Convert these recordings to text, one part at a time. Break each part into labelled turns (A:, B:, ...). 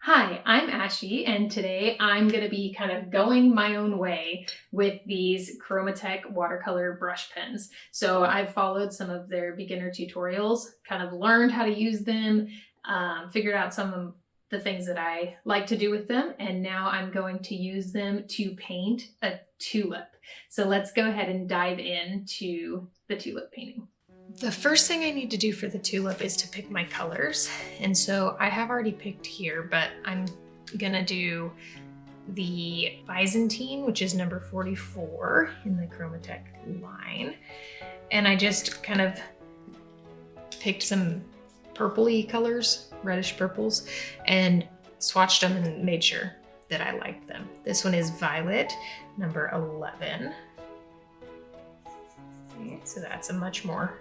A: Hi, I'm Ashy, and today I'm going to be kind of going my own way with these Chromatek watercolor brush pens. So I've followed some of their beginner tutorials, kind of learned how to use them, figured out some of the things that I like to do with them, and now I'm going to use them to paint a tulip. So let's go ahead and dive into the tulip painting. The first thing I need to do for the tulip is to pick my colors. And so I have already picked here, but I'm gonna do the Byzantine, which is number 44 in the Chromatek line. And I just kind of picked some purpley colors, reddish purples, and swatched them and made sure that I liked them. This one is Violet, number 11. Okay, so that's a much more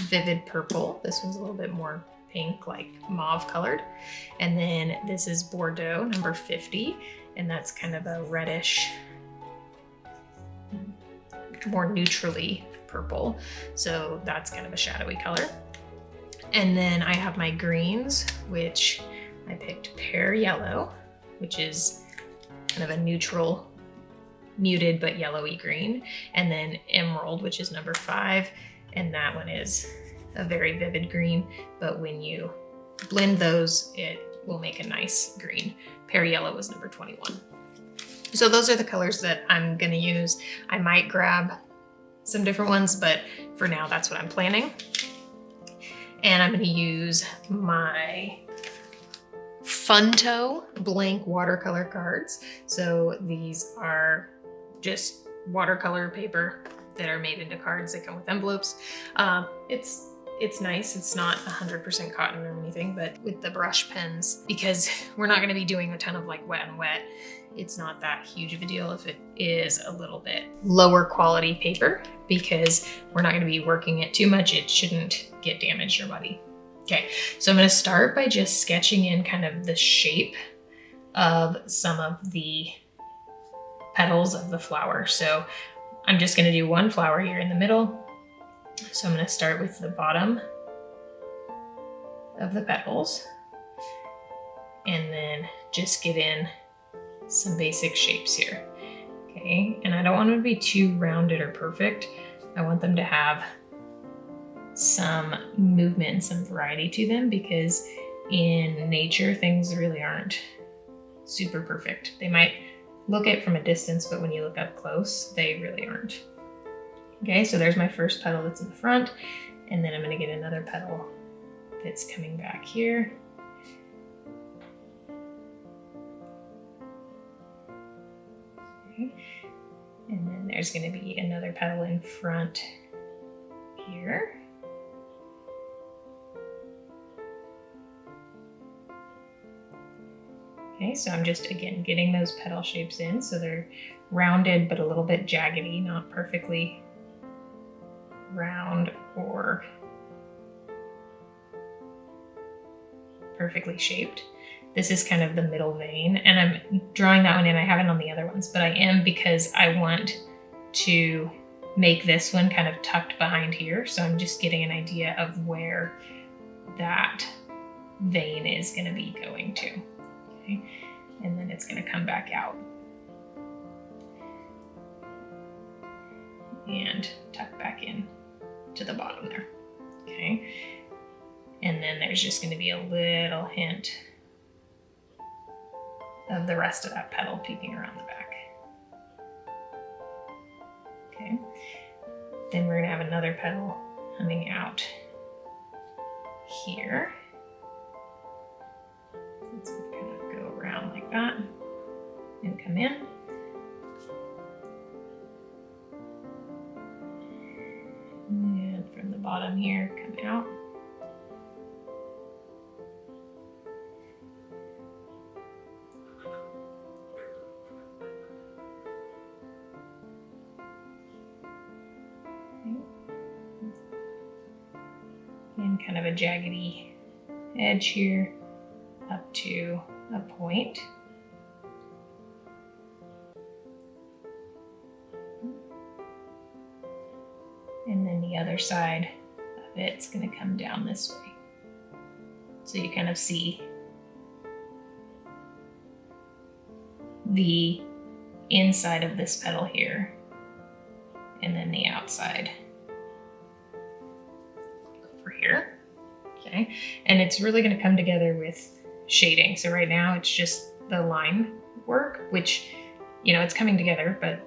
A: vivid purple. This one's a little bit more pink, like mauve colored. And then this is Bordeaux, number 50, and that's kind of a reddish, more neutrally purple. So that's kind of a shadowy color. And then I have my greens, which I picked Pear Yellow, which is kind of a neutral, muted but yellowy green, and then Emerald, which is number 5, and that one is a very vivid green, but when you blend those, it will make a nice green. Pear Yellow was number 21. So those are the colors that I'm gonna use. I might grab some different ones, but for now, that's what I'm planning. And I'm gonna use my Funto blank watercolor cards. So these are just watercolor paper that are made into cards. They come with envelopes. It's nice. It's not 100% cotton or anything, but with the brush pens, because we're not going to be doing a ton of like wet and wet, it's not that huge of a deal if it is a little bit lower quality paper, because we're not going to be working it too much. It shouldn't get damaged or muddy. Okay, so I'm going to start by just sketching in kind of the shape of some of the petals of the flower. So I'm just going to do one flower here in the middle. So I'm going to start with the bottom of the petals and then just get in some basic shapes here. Okay, and I don't want them to be too rounded or perfect. I want them to have some movement and some variety to them, because in nature, things really aren't super perfect. They might look it from a distance, but when you look up close, they really aren't. Okay, so there's my first petal that's in the front, and then I'm gonna get another petal that's coming back here. Okay. And then there's gonna be another petal in front here. Okay, so I'm just, again, getting those petal shapes in so they're rounded but a little bit jaggedy, not perfectly round or perfectly shaped. This is kind of the middle vein, and I'm drawing that one in. I haven't on the other ones, but I am because I want to make this one kind of tucked behind here. So I'm just getting an idea of where that vein is going to be going to. Okay, and then it's going to come back out and tuck back in to the bottom there. Okay, and then there's just going to be a little hint of the rest of that petal peeking around the back. Okay, then we're going to have another petal coming out here. Let's kind of go around like that and come in. And from the bottom here, come out. And kind of a jaggedy edge here up to a point. And then the other side of it's going to come down this way. So you kind of see the inside of this petal here, and then the outside over here. Okay, and it's really going to come together with shading. So right now it's just the line work, which, you know, it's coming together, but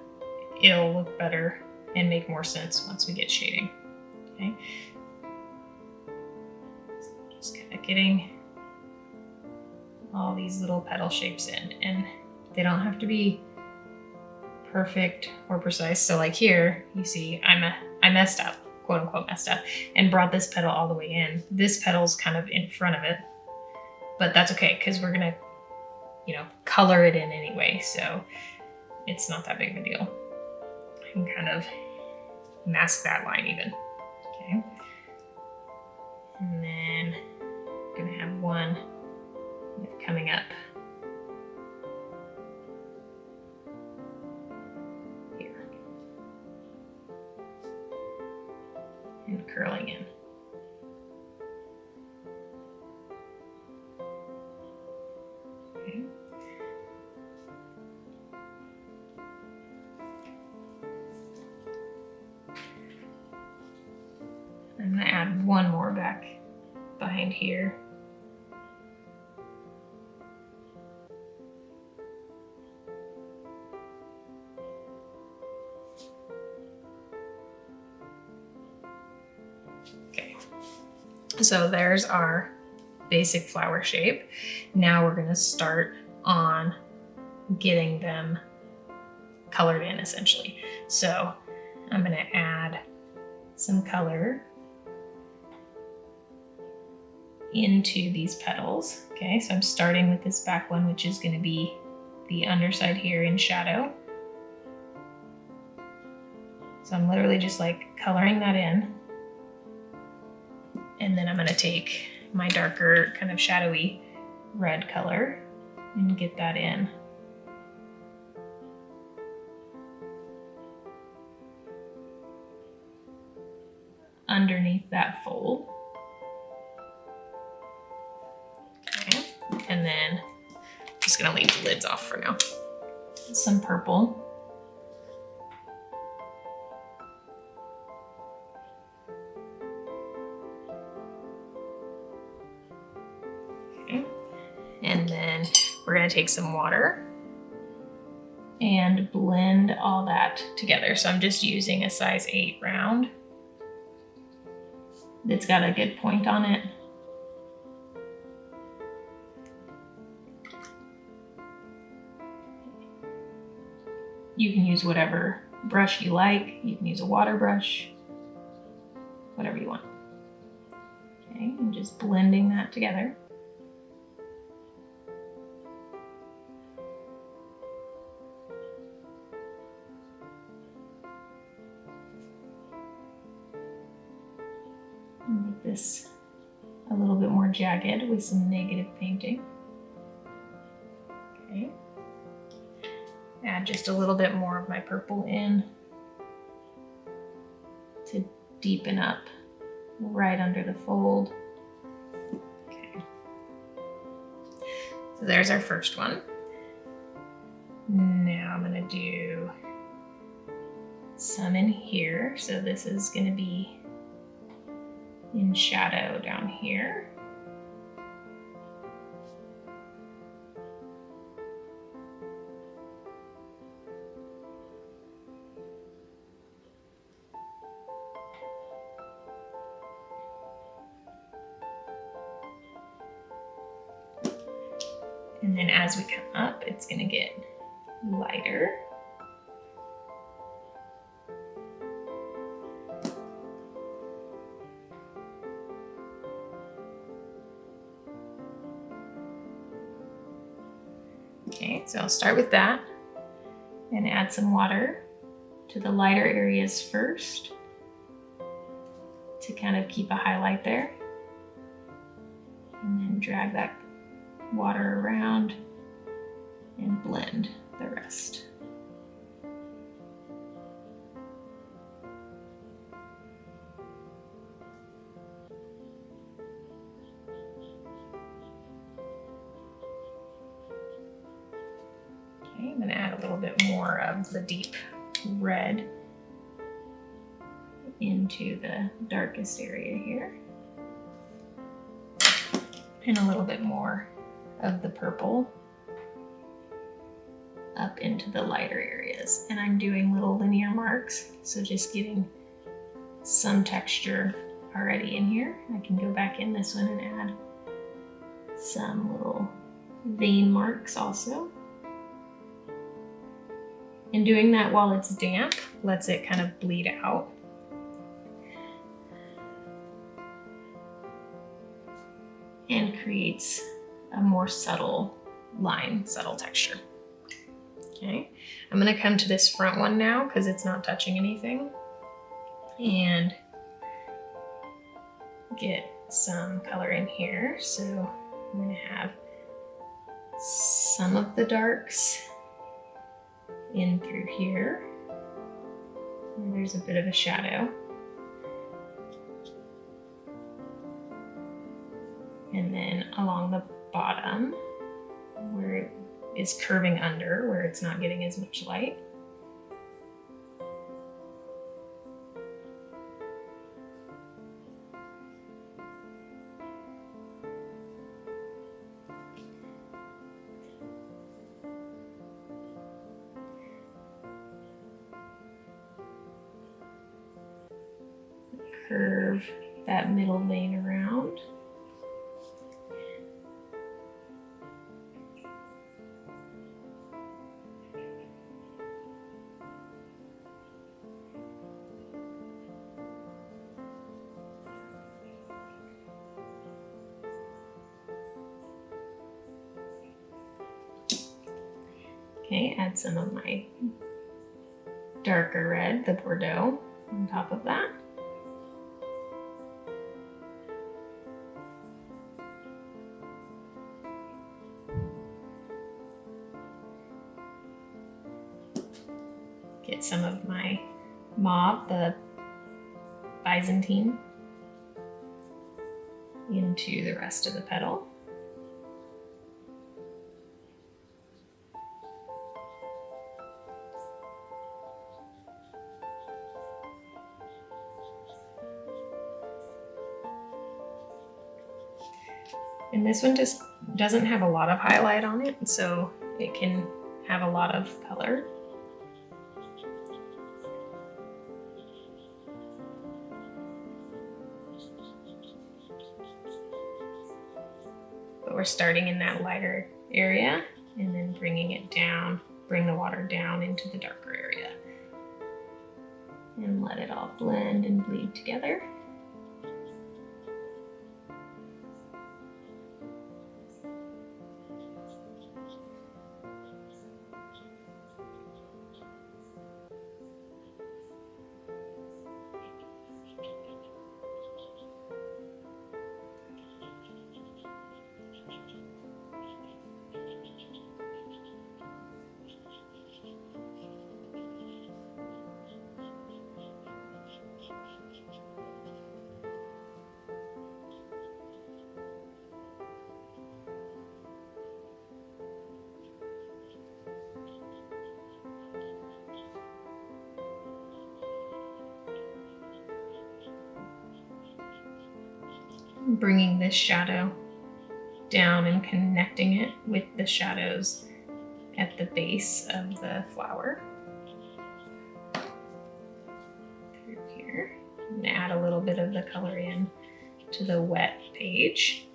A: it'll look better and make more sense once we get shading. Okay, so just kind of getting all these little petal shapes in, and they don't have to be perfect or precise. So like here, you see I messed up, quote unquote messed up, and brought this petal all the way in. This petal's kind of in front of it, but that's okay because we're gonna, you know, color it in anyway, so it's not that big of a deal. I can kind of mask that line even. Okay, and then I'm gonna have one coming up here and curling in. Okay. I'm gonna add one more back behind here. Okay, so there's our basic flower shape. Now we're gonna start on getting them colored in essentially. So I'm gonna add some color into these petals. Okay, so I'm starting with this back one, which is gonna be the underside here in shadow. So I'm literally just like coloring that in. And then I'm gonna take my darker kind of shadowy red color and get that in. Underneath that fold. Okay, and then I'm just gonna leave the lids off for now. Some purple. Okay, and then we're gonna take some water and blend all that together. So I'm just using a size 8 round. It's got a good point on it. You can use whatever brush you like. You can use a water brush, whatever you want. Okay, I'm just blending that together. Make this a little bit more jagged with some negative painting. Okay. Add just a little bit more of my purple in to deepen up right under the fold. Okay. So there's our first one. Now I'm gonna do some in here. So this is gonna be in shadow down here. And then as we come up, it's gonna get lighter. Okay, so I'll start with that and add some water to the lighter areas first to kind of keep a highlight there. And then drag that water around and blend the rest. Okay, I'm gonna add a little bit more of the deep red into the darkest area here. And a little bit more of the purple up into the lighter areas. And I'm doing little linear marks, so just getting some texture already in here. I can go back in this one and add some little vein marks also. And doing that while it's damp lets it kind of bleed out. And creates a more subtle line, subtle texture. Okay, I'm gonna come to this front one now because it's not touching anything, and get some color in here. So I'm gonna have some of the darks in through here. And there's a bit of a shadow. And then along the bottom, where it is curving under, where it's not getting as much light. Curve that middle vein around. Okay, add some of my darker red, the Bordeaux, on top of that. Get some of my mauve, the Byzantine, into the rest of the petal. And this one just doesn't have a lot of highlight on it, so it can have a lot of color. But we're starting in that lighter area and then bringing it down, bring the water down into the darker area. And let it all blend and bleed together. Bringing this shadow down and connecting it with the shadows at the base of the flower. Through here. And add a little bit of the color in to the wet page.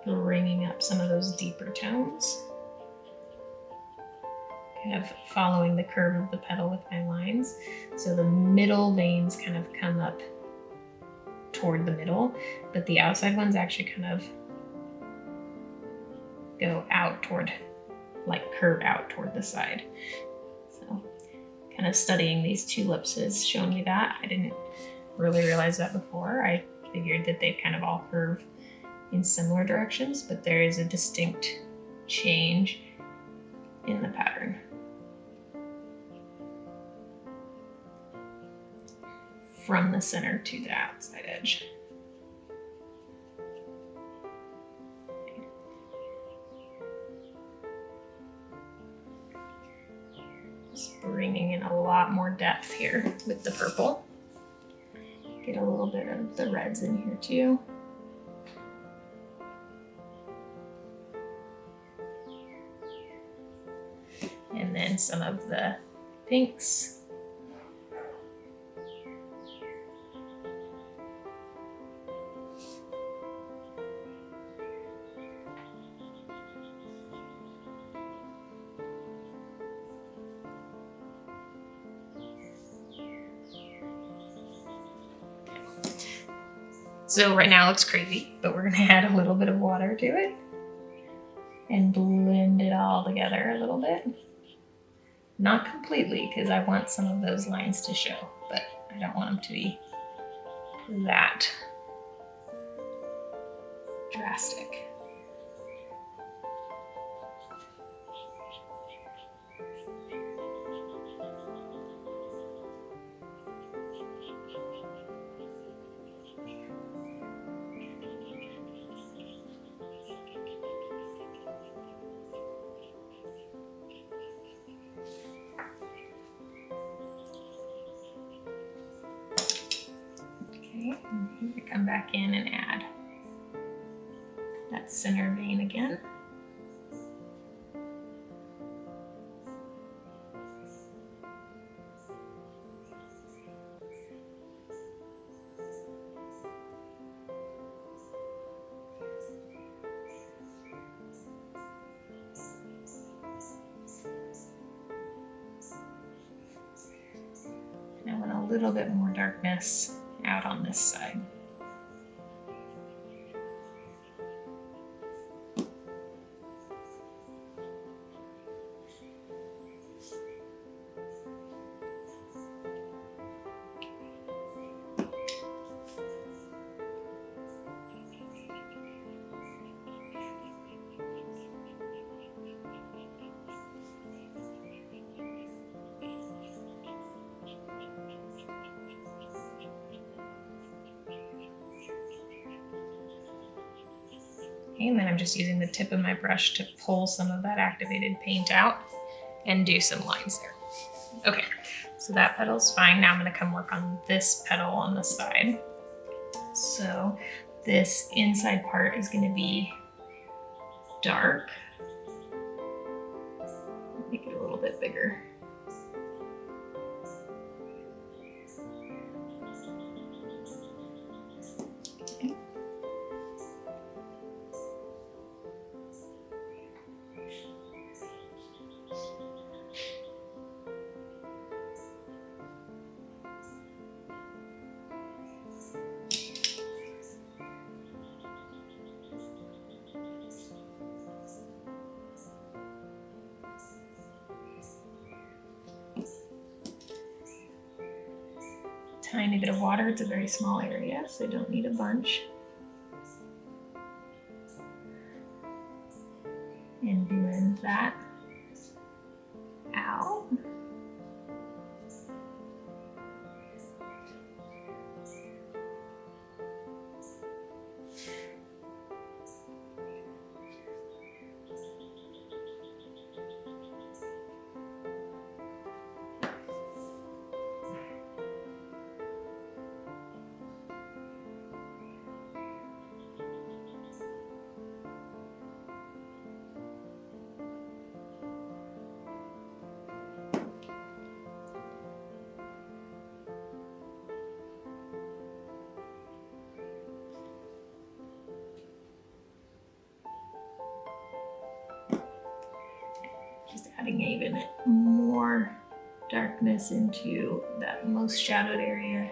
A: Bringing up some of those deeper tones. Kind of following the curve of the petal with my lines. So the middle veins kind of come up toward the middle, but the outside ones actually kind of go out toward, like curve out toward the side. So kind of studying these tulips has shown me that. I didn't really realize that before. I figured that they'd kind of all curve in similar directions, but there is a distinct change in the pattern. From the center to the outside edge. bringing in a lot more depth here with the purple. Get a little bit of the reds in here too. And then some of the pinks. So right now it looks crazy, but we're gonna add a little bit of water to it and blend it all together a little bit. Not completely, because I want some of those lines to show, but I don't want them to be that drastic. Okay, and here come back in and add that center vein again. I want a little bit more darkness out on this side. And then I'm just using the tip of my brush to pull some of that activated paint out and do some lines there. Okay, so that petal's fine. Now I'm gonna come work on this petal on the side. So this inside part is gonna be dark. Make it a little bit bigger. Tiny bit of water. It's a very small area, so I don't need a bunch. And blend that out. Just adding even more darkness into that most shadowed area.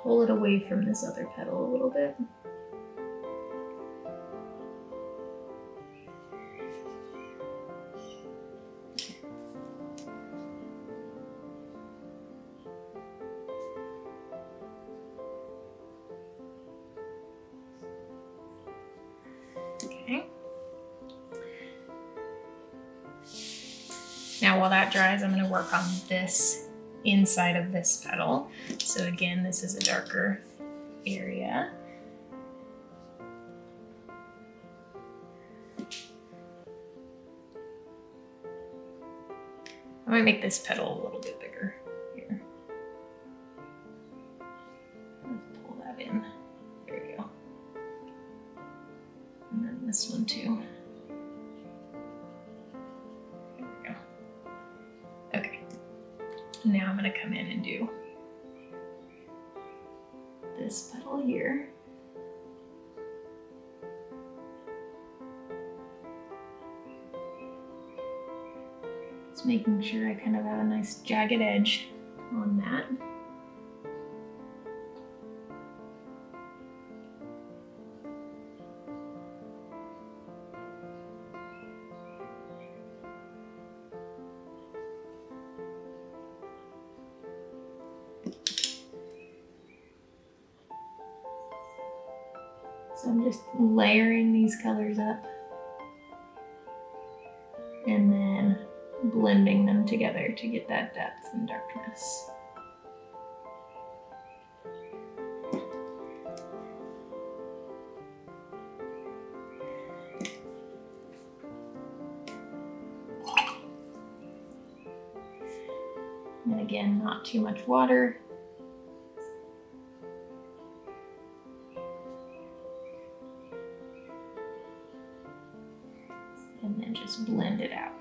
A: Pull it away from this other petal a little bit. Okay. Now while that dries, I'm going to work on this inside of this petal. So again, this is a darker area. I might make this petal a little bit bigger here. Let's pull that in. There we go. And then this one too. There we go. Okay. Now I'm gonna come in and do this petal here. Just making sure I kind of have a nice jagged edge on that. So I'm just layering these colors up and then blending them together to get that depth and darkness. And again, not too much water. And then just blend it out.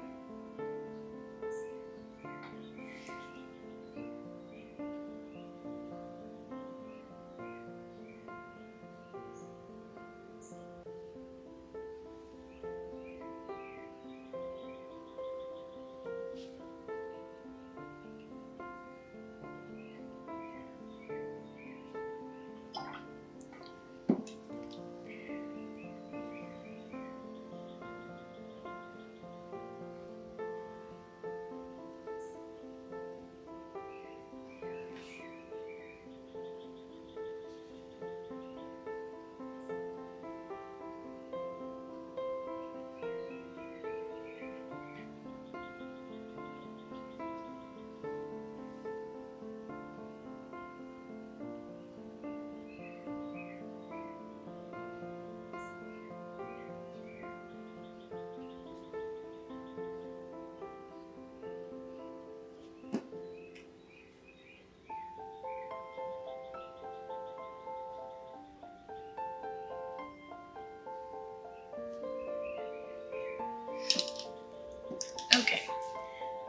A: Okay,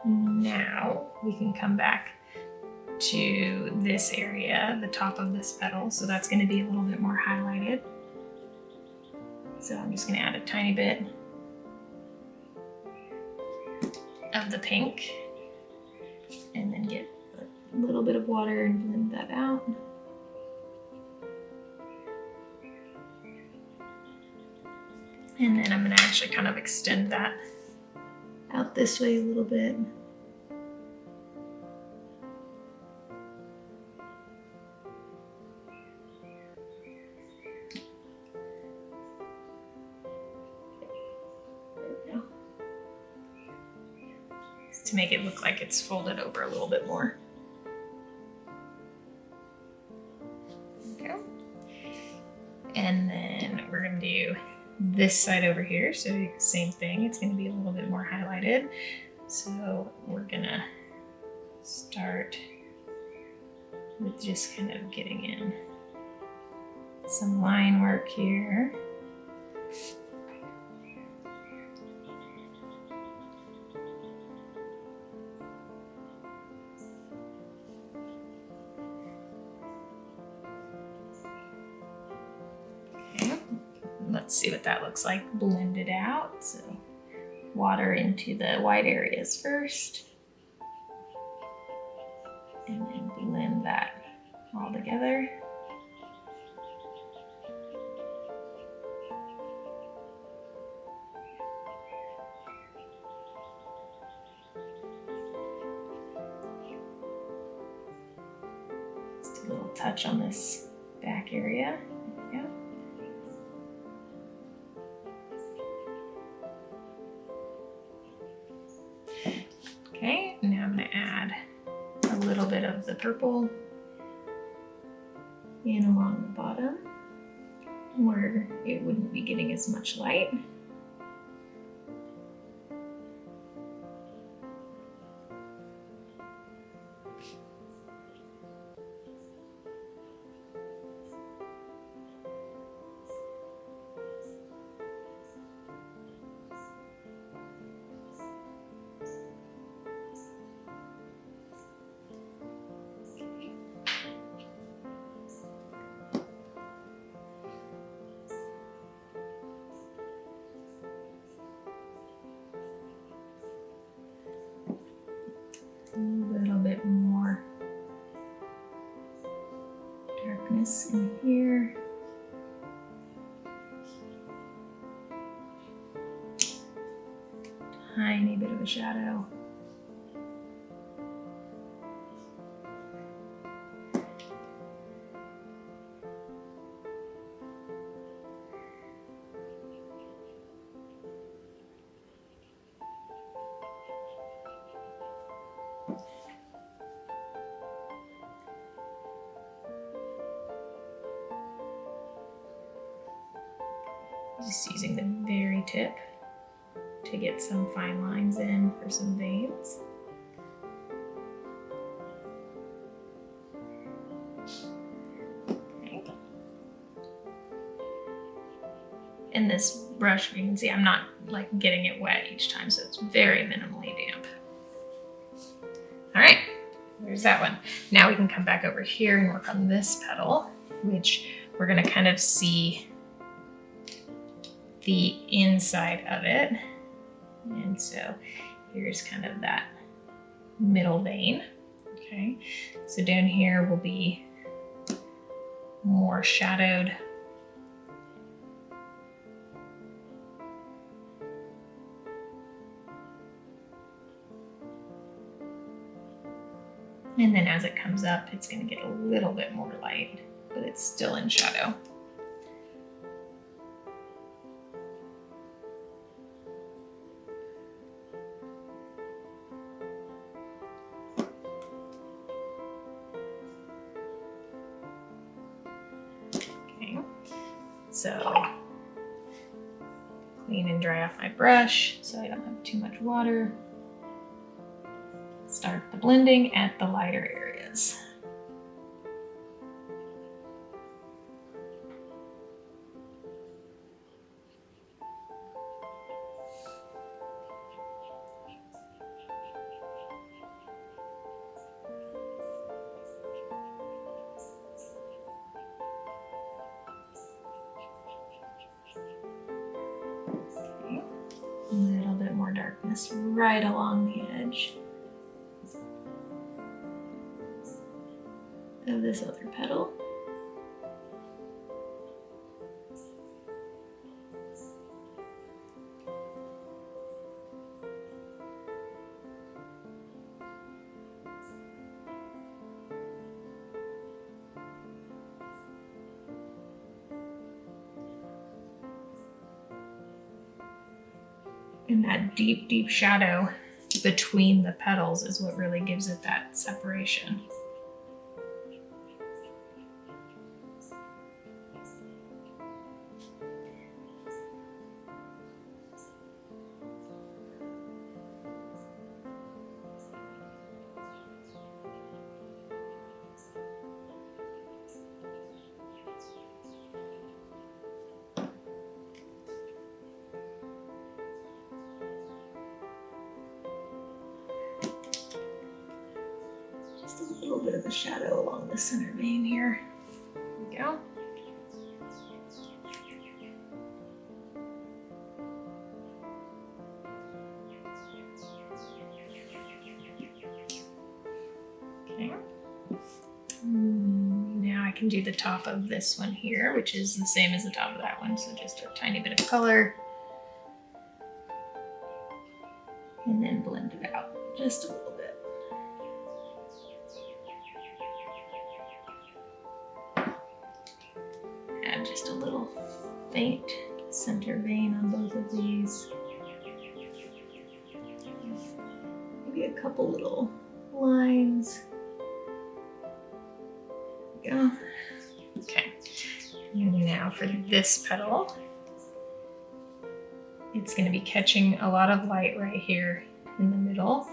A: now we can come back to this area, the top of this petal. So that's going to be a little bit more highlighted. So I'm just going to add a tiny bit of the pink and then get a little bit of water and blend that out. And then I'm going to actually kind of extend that out this way a little bit. There we go. Just to make it look like it's folded over a little bit more. Okay. And then we're going to do this side over here, so same thing, it's going to be a little bit more highlighted. So we're gonna start with just kind of getting in some line work here. Let's see what that looks like blended out. So water into the white areas first, and then blend that all together. Just a little touch on this back area. There we go. Okay, now I'm going to add a little bit of the purple in along the bottom where it wouldn't be getting as much light. darkness in here. Tiny bit of a shadow. Just using the very tip to get some fine lines in for some veins. Okay. And this brush, you can see I'm not like getting it wet each time, so it's very minimally damp. All right, there's that one. Now we can come back over here and work on this petal, which we're gonna kind of see the inside of it. And so here's kind of that middle vein. Okay, so down here will be more shadowed. And then as it comes up, it's going to get a little bit more light, but it's still in shadow. So clean and dry off my brush so I don't have too much water. Start the blending at the lighter areas. A little bit more darkness right along the edge of this other petal. And that deep, deep shadow between the petals is what really gives it that separation. Just a little bit of a shadow along the center vein here. There we go. Okay. Now I can do the top of this one here, which is the same as the top of that one. So just a tiny bit of color. And then blend it out just a little bit. Add just a little faint center vein on both of these. Maybe a couple little lines. There we go. Okay. And now for this petal, it's going to be catching a lot of light right here in the middle,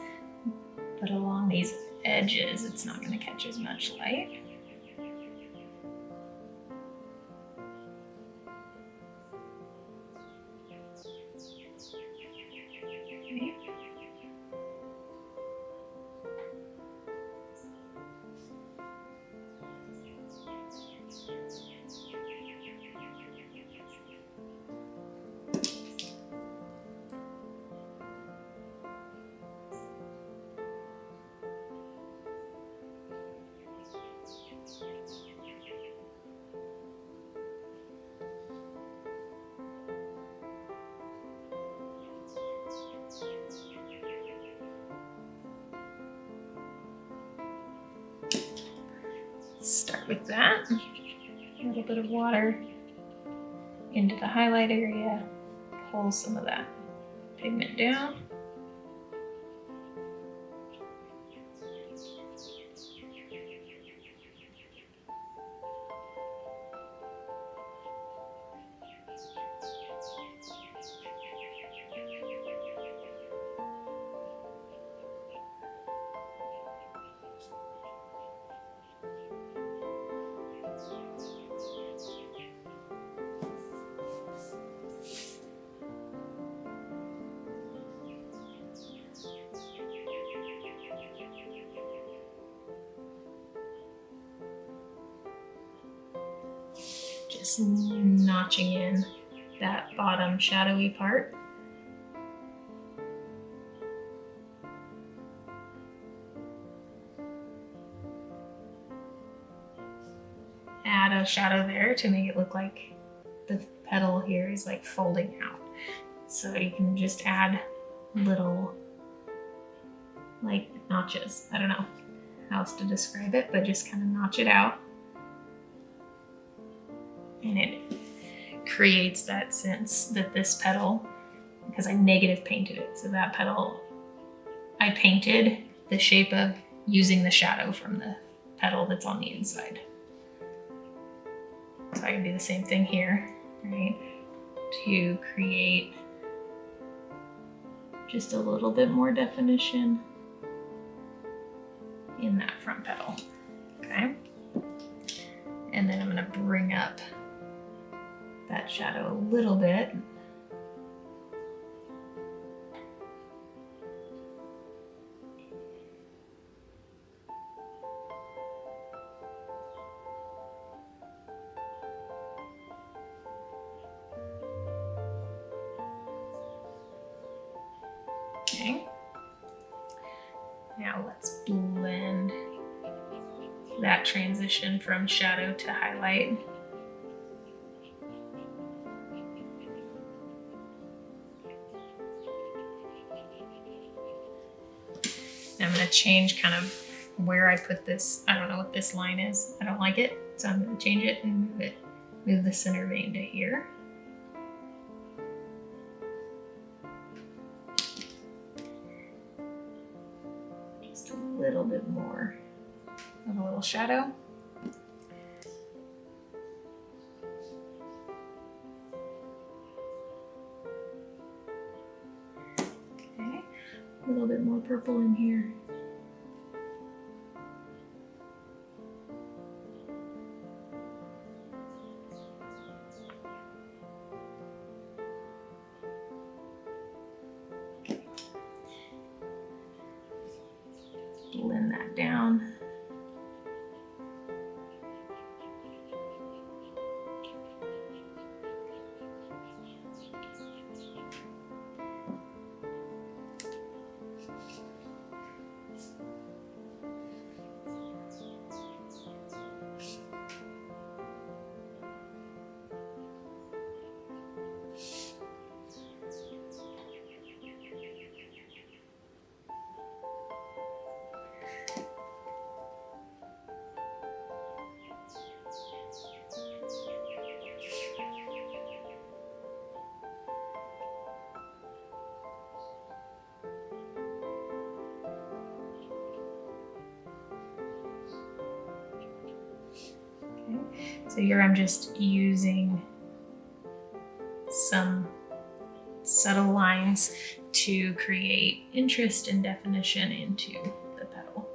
A: but along these edges, it's not going to catch as much light. Okay. Start with that. A little bit of water into the highlight area, pull some of that pigment down. Just notching in that bottom shadowy part. Add a shadow there to make it look like the petal here is like folding out. So you can just add little like notches. I don't know how else to describe it, but just kind of notch it out. And it creates that sense that this petal, because I negative painted it, so that petal, I painted the shape of using the shadow from the petal that's on the inside. So I can do the same thing here, right? To create just a little bit more definition in that front petal, okay? And then I'm gonna bring up that shadow a little bit. Okay. Now let's blend that transition from shadow to highlight. I'm going to change kind of where I put this. I don't know what this line is. I don't like it. So I'm going to change it and move it. Move the center vein to here. Just a little bit more of a little shadow. Okay, a little bit more purple in here. Blend that down. So here I'm just using some subtle lines to create interest and definition into the petal.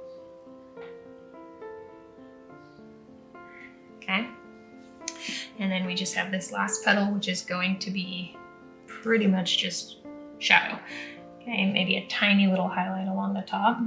A: Okay. And then we just have this last petal, which is going to be pretty much just shadow. Okay, maybe a tiny little highlight along the top.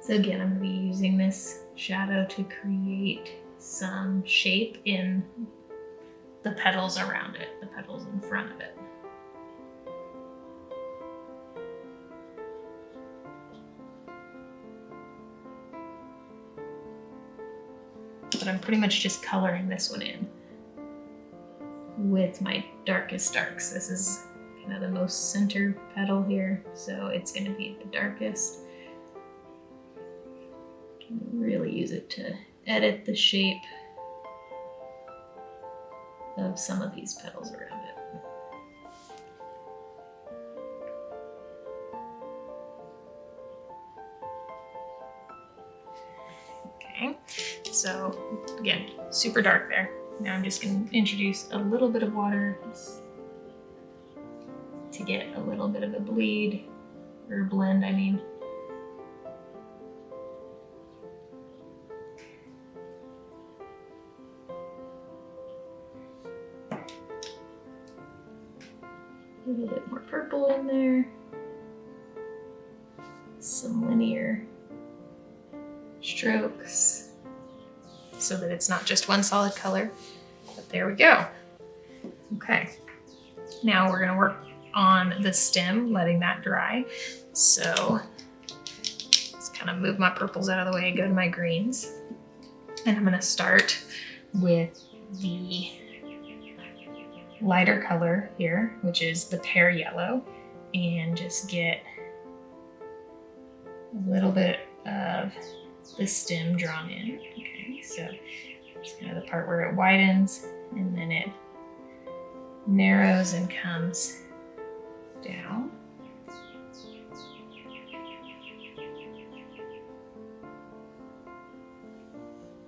A: So again, I'm going to be using this shadow to create some shape in the petals around it, the petals in front of it. but I'm pretty much just coloring this one in with my darkest darks. This is kind of the most center petal here, so it's going to be the darkest. Really use it to edit the shape of some of these petals around it. Okay, so again, super dark there. Now I'm just going to introduce a little bit of water to get a little bit of a bleed, or blend, I mean. A little bit more purple in there. Some linear strokes so that it's not just one solid color. But there we go. Okay, now we're going to work on the stem, letting that dry. So just kind of move my purples out of the way, go to my greens. And I'm going to start with the lighter color here, which is the pear yellow, and just get a little bit of the stem drawn in. Okay, so just kind of the part where it widens and then it narrows and comes down.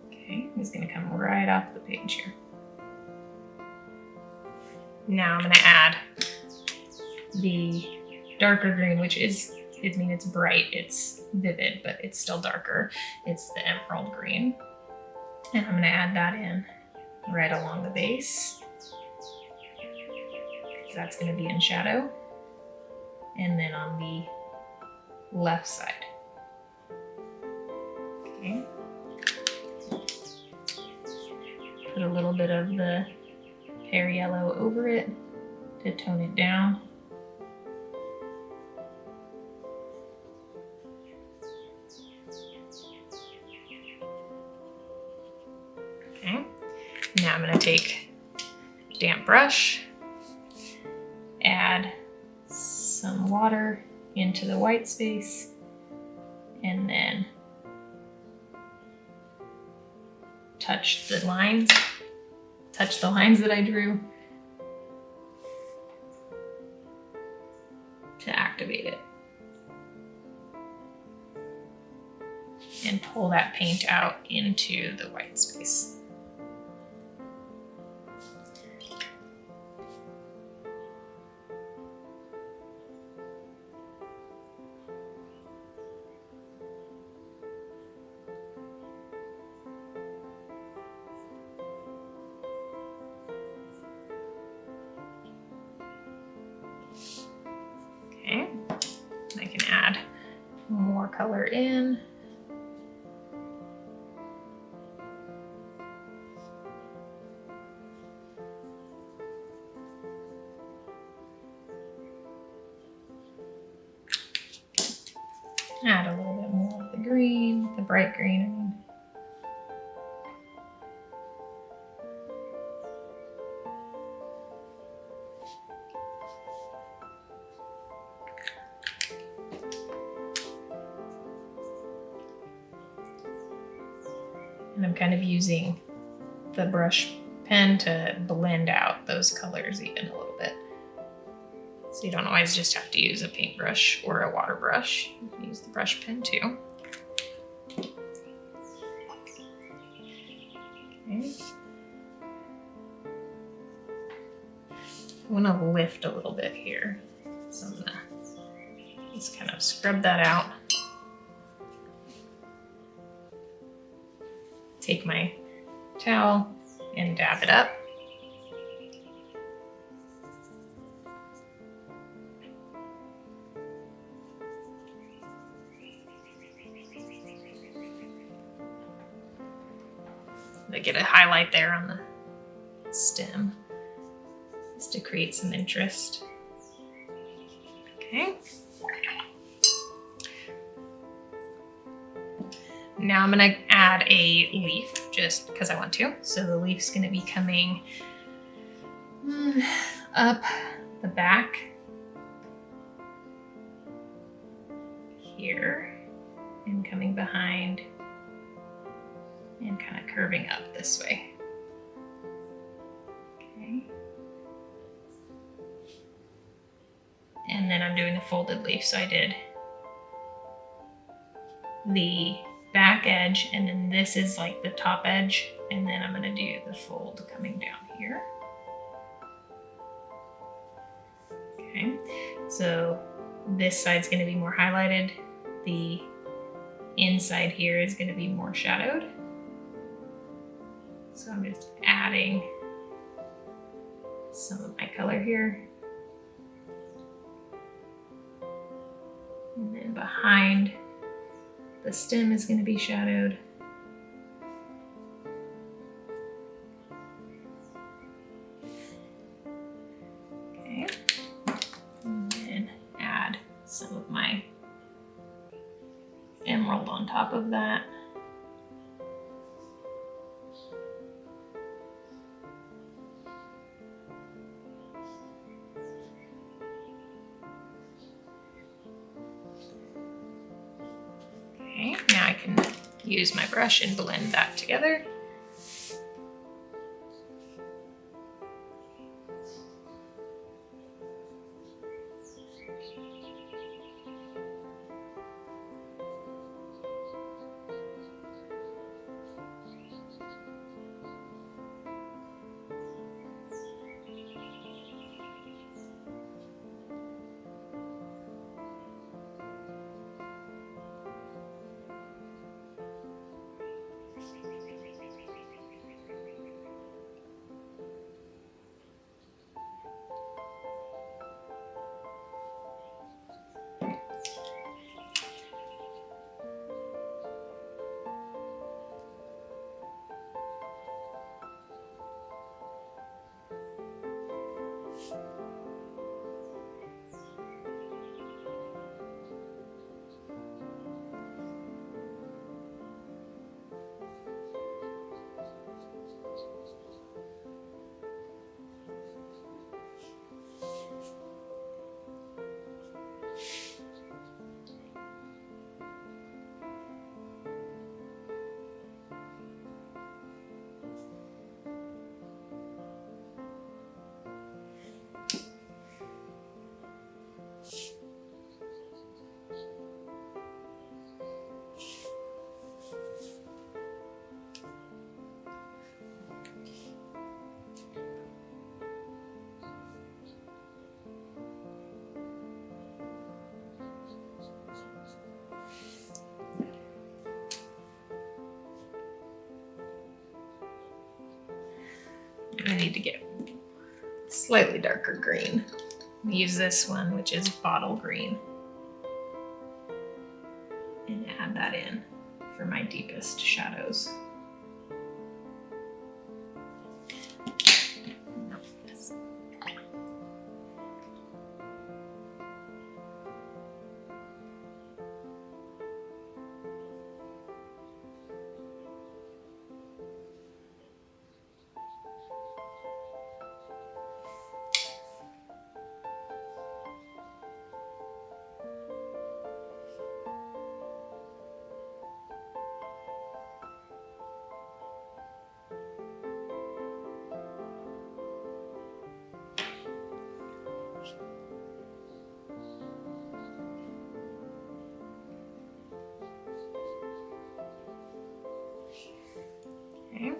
A: Okay, it's going to come right off the page here. Now I'm going to add the darker green, which is, I mean, it's bright, it's vivid, but it's still darker. It's the emerald green. And I'm going to add that in right along the base. So that's going to be in shadow. And then on the left side. Okay. Put a little bit of the pear yellow over it to tone it down. Okay, now I'm going to take a damp brush, add some water into the white space, and then touch the lines that I drew to activate it. And pull that paint out into the white space. Okay, I can add more color in. Add a little bit more of the green, the bright green, I mean. And I'm kind of using the brush pen to blend out those colors even a little bit. So you don't always just have to use a paintbrush or a water brush. You can use the brush pen too. Okay. I want to lift a little bit here. So I'm gonna just kind of scrub that out. Take my towel and dab it up. I get a highlight there on the stem just to create some interest. Okay. now I'm gonna add a leaf just because I want to. So the leaf's gonna be coming up the back here and coming behind and kind of curving up this way. Okay. And then I'm doing the folded leaf. So I did the back edge, and then this is like the top edge, and then I'm gonna do the fold coming down here. Okay, so this side's gonna be more highlighted. The inside here is gonna be more shadowed. So I'm just adding some of my color here. And then behind the stem is going to be shadowed. Okay. And then add some of my emerald on top of that. Okay, now I can use my brush and blend that together. I need to get slightly darker green. Use this one, which is bottle green, and add that in for my deepest shadows. Okay.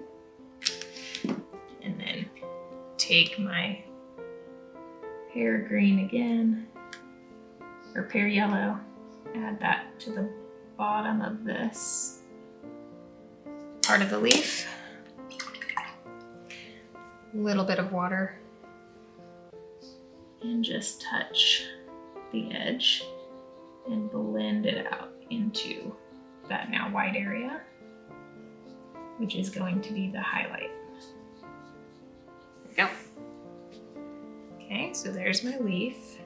A: And then take my pear green again, or pear yellow, add that to the bottom of this part of the leaf. A little bit of water, and just touch the edge and blend it out into that now white area, which is going to be the highlight. There we go. Okay, so there's my leaf.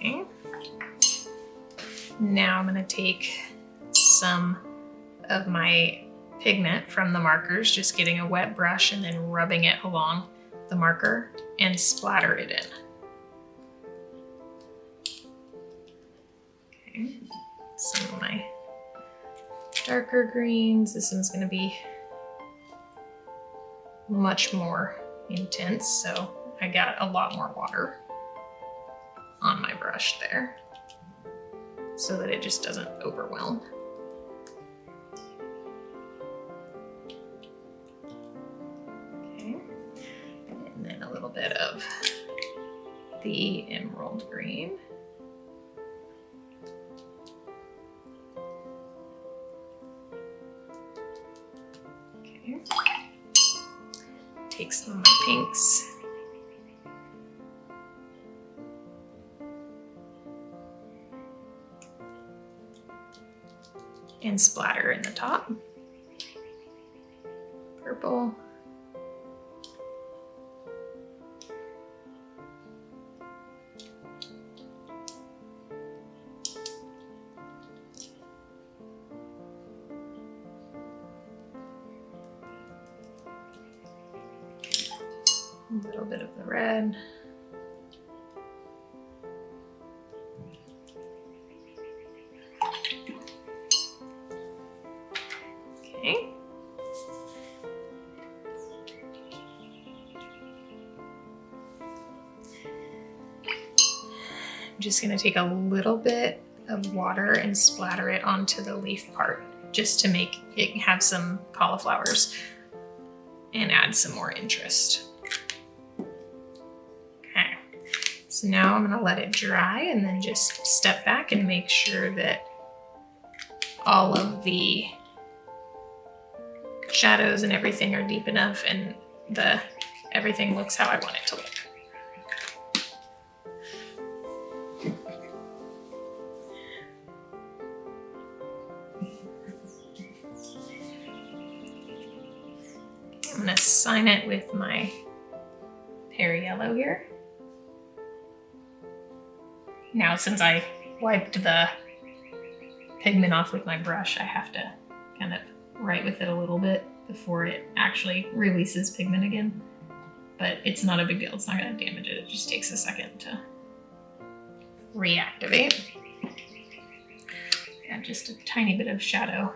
A: Okay. Now I'm going to take some of my pigment from the markers, just getting a wet brush and then rubbing it along the marker and splatter it in. Okay. Some of my darker greens. This one's going to be much more intense, so I got a lot more water on my brush there so that it just doesn't overwhelm. Okay, and then a little bit of the emerald green. Okay, take some of my pinks. And splatter in the top. Purple. A little bit of the red. Okay. I'm just going to take a little bit of water and splatter it onto the leaf part just to make it have some cauliflowers and add some more interest. Okay, so now I'm going to let it dry and then just step back and make sure that all of the shadows and everything are deep enough and everything looks how I want it to look. I'm going to sign it with my pear yellow here. Now, since I wiped the pigment off with my brush, I have to kind of write with it a little bit before it actually releases pigment again. But it's not a big deal. It's not going to damage it. It just takes a second to reactivate. Yeah, just a tiny bit of shadow.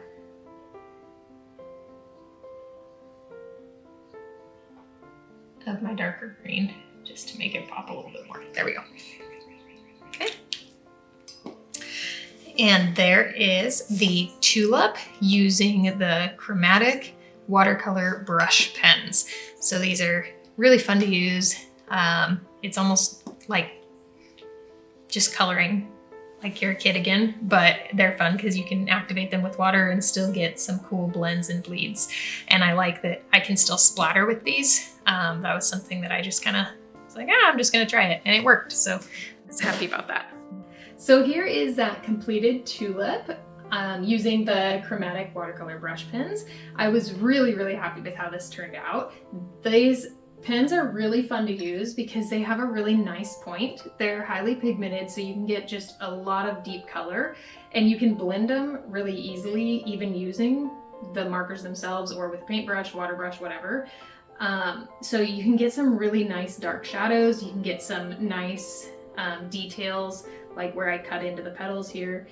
A: Of my darker green, just to make it pop a little bit more. There we go. Okay. And there is the Tulip using the Chromatek Watercolor Brush pens. So these are really fun to use. It's almost like just coloring like you're a kid again, but they're fun because you can activate them with water and still get some cool blends and bleeds. And I like that I can still splatter with these. That was something that I just kind of was like, I'm just gonna try it, and it worked. So I was happy about that. So here is that completed Tulip using the Chromatek Watercolor Brush pens. I was really, really happy with how this turned out. These pens are really fun to use because they have a really nice point. They're highly pigmented, so you can get just a lot of deep color, and you can blend them really easily, even using the markers themselves or with paintbrush, water brush, whatever. So you can get some really nice dark shadows. You can get some nice details, like where I cut into the petals here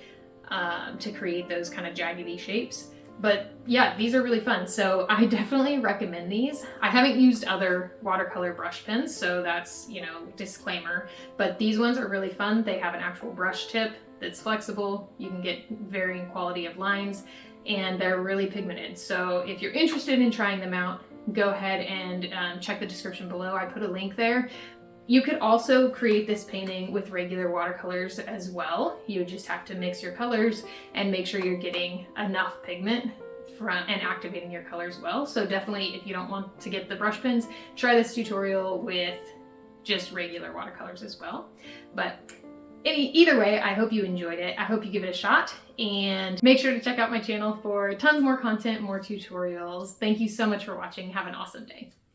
A: to create those kind of jaggedy shapes. But yeah, these are really fun. So I definitely recommend these. I haven't used other watercolor brush pens, so that's, disclaimer. But these ones are really fun. They have an actual brush tip that's flexible. You can get varying quality of lines, and they're really pigmented. So if you're interested in trying them out, go ahead and check the description below. I put a link there. You could also create this painting with regular watercolors as well. You just have to mix your colors and make sure you're getting enough pigment and activating your colors well. So definitely, if you don't want to get the brush pens, try this tutorial with just regular watercolors as well. But either way, I hope you enjoyed it. I hope you give it a shot, and make sure to check out my channel for tons more content, more tutorials. Thank you so much for watching. Have an awesome day.